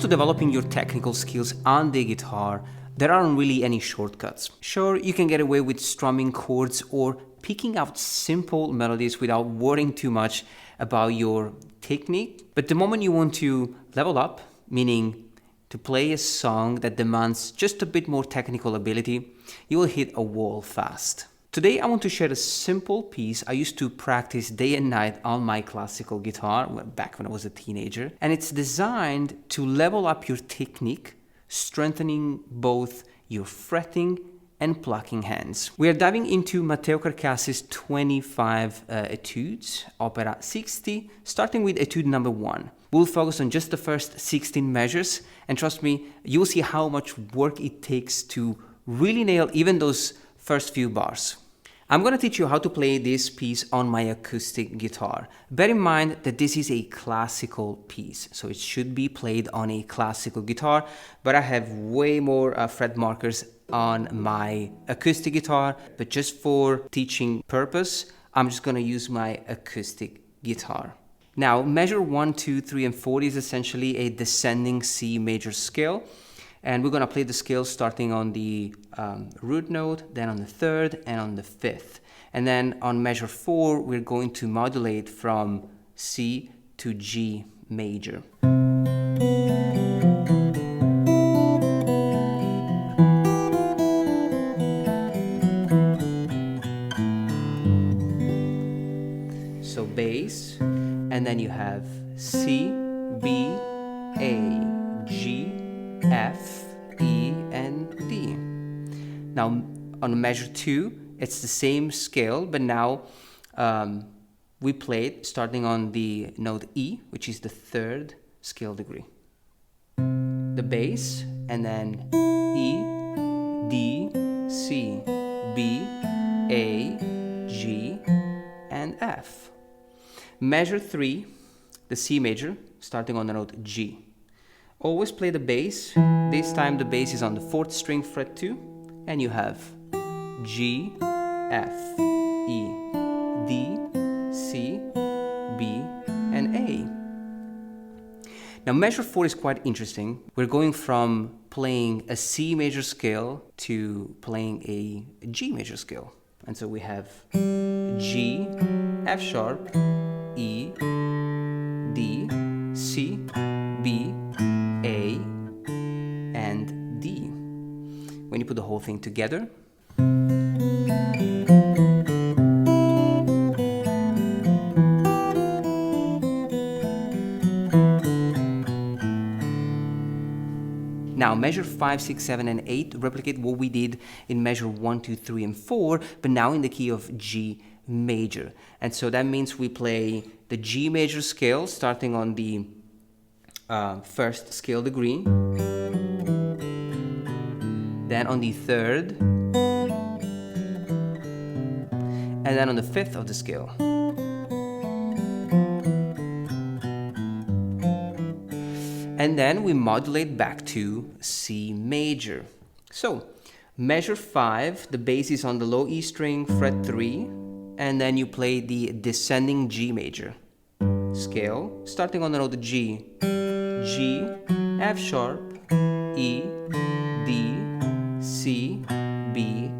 to developing your technical skills on the guitar, there aren't really any shortcuts. Sure, you can get away with strumming chords or picking out simple melodies without worrying too much about your technique. But the moment you want to level up, meaning to play a song that demands just a bit more technical ability, you will hit a wall fast. Today I want to share a simple piece I used to practice day and night on my classical guitar back when I was a teenager, and it's designed to level up your technique, strengthening both your fretting and plucking hands. We are diving into Matteo Carcasse's 25 etudes, Opera 60, starting with etude number 1. We'll focus on just the first 16 measures, and trust me, you'll see how much work it takes to really nail even those first few bars. I'm going to teach you how to play this piece on my acoustic guitar. Bear in mind that this is a classical piece, so it should be played on a classical guitar, but I have way more fret markers on my acoustic guitar, but just for teaching purpose, I'm just going to use my acoustic guitar. Now, measure 1, 2, 3, and 4 is essentially a descending C major scale. And we're going to play the scale starting on the root note, then on the 3rd, and on the 5th. And then on measure 4, we're going to modulate from C to G major. So bass, and then you have C, B, A, G, F, E, and D. Now on measure 2, it's the same scale, but now we play it starting on the note E, which is the 3rd scale degree. The bass, and then E, D, C, B, A, G, and F. Measure 3, the C major, starting on the note G. Always play the bass. This time the bass is on the 4th string, fret 2, and you have G, F, E, D, C, B, and A. Now measure 4 is quite interesting. We're going from playing a C major scale to playing a G major scale. And so we have G, F sharp, E, D, C, B, A, and D. When you put the whole thing together, now measure 5, 6, 7, and 8 replicate what we did in measure 1, 2, 3, and 4, but now in the key of G major. And so that means we play the G major scale starting on the 1st scale degree, then on the 3rd, and then on the 5th of the scale. And then we modulate back to C major. So measure 5, the bass is on the low E string, fret 3, and then you play the descending G major scale, starting on the note G, G, F sharp, E, D, C, B,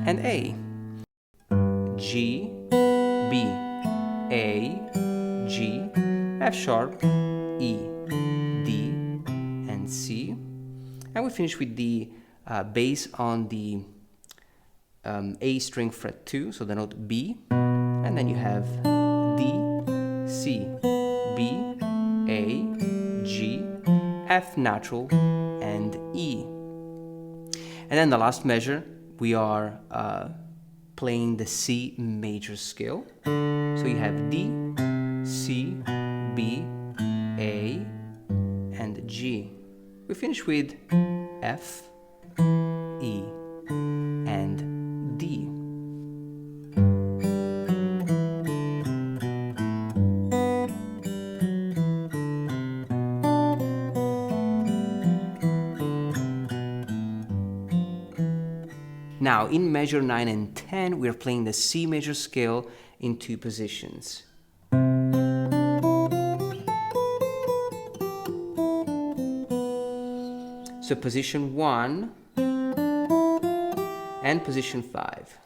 and A. G, B, A, G, F sharp, E, D, and C. And we finish with the bass on the A string fret 2, so the note B, and then you have D, C, B, A, G, F natural, and E. And then the last measure, we are playing the C major scale. So you have D, C, B, A, and G. We finish with F, E, and D. Now, in measure 9 and 10, we are playing the C major scale in 2 positions. So position 1 and position 5.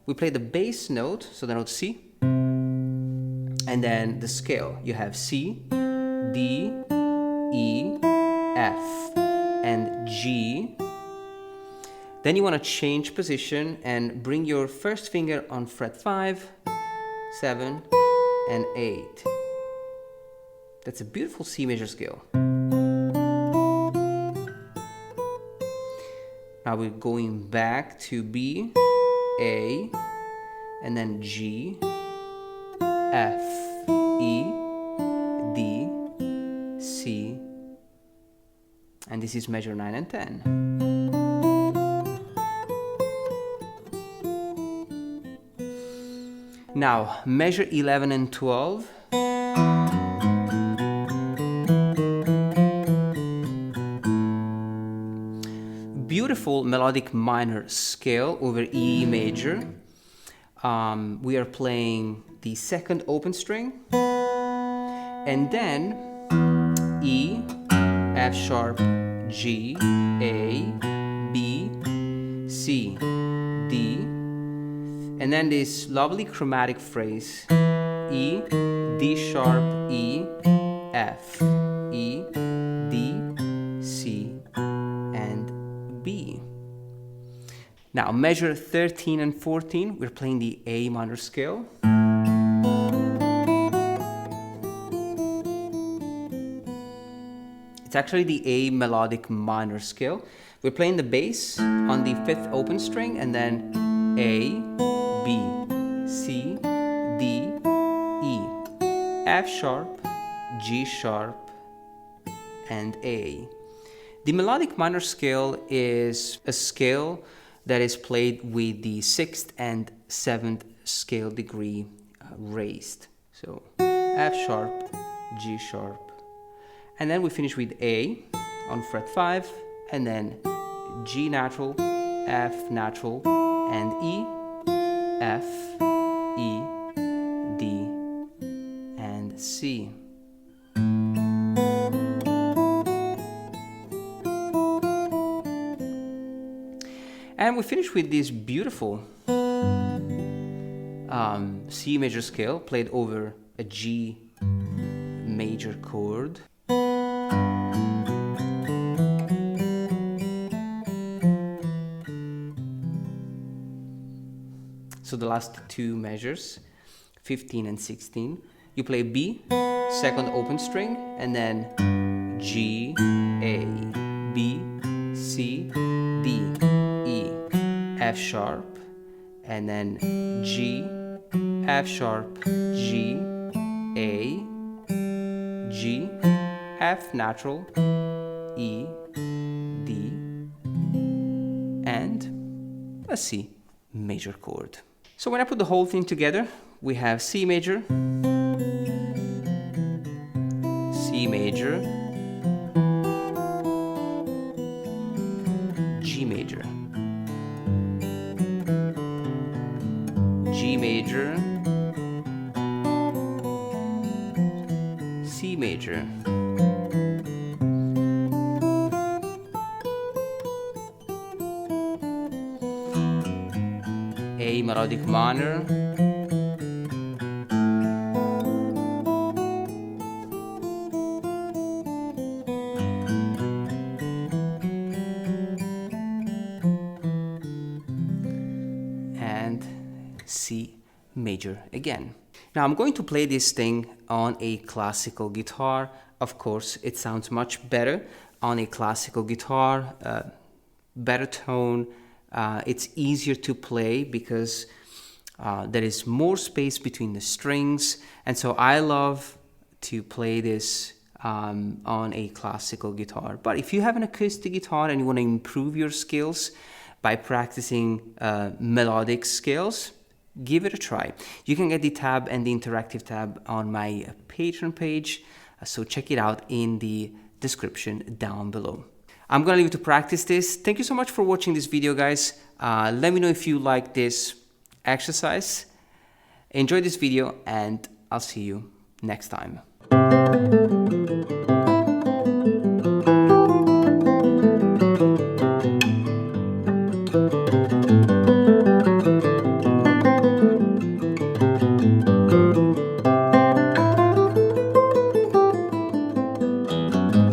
We play the bass note, so the note C, and then the scale. You have C, D, E, F, and G. Then you want to change position and bring your first finger on fret 5, 7, and 8. That's a beautiful C major scale. Now we're going back to B, A, and then G, F, E, D, C, and this is measure 9 and 10. Now, measure 11 and 12. Beautiful melodic minor scale over E major. We are playing the second open string, and then E, F sharp, G, A, B, C, D, and then this lovely chromatic phrase, E, D sharp, E, F, E, D, C, and B. Now measure 13 and 14, we're playing the A minor scale. It's actually the A melodic minor scale. We're playing the bass on the 5th open string, and then A, B, C, D, E, F sharp, G sharp, and A. The melodic minor scale is a scale that is played with the 6th and 7th scale degree raised. So F sharp, G sharp, and then we finish with A on fret 5, and then G natural, F natural, and E, F, E, D, and C. And we finish with this beautiful C major scale played over a G major chord. So the last two measures, 15 and 16, you play B, second open string, and then G, A, B, C, D, E, F sharp, and then G, F sharp, G, A, G, F natural, E, D, and a C major chord. So when I put the whole thing together, we have C major, C major, G major, G major, C major, A melodic minor, and C major again. Now I'm going to play this thing on a classical guitar. Of course, it sounds much better on a classical guitar, better tone. It's easier to play because there is more space between the strings, and so I love to play this on a classical guitar. But if you have an acoustic guitar and you want to improve your skills by practicing melodic scales, give it a try. You can get the tab and the interactive tab on my Patreon page, so check it out in the description down below. I'm gonna leave you to practice this. Thank you so much for watching this video, guys. Let me know if you like this exercise. Enjoy this video, and I'll see you next time.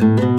you.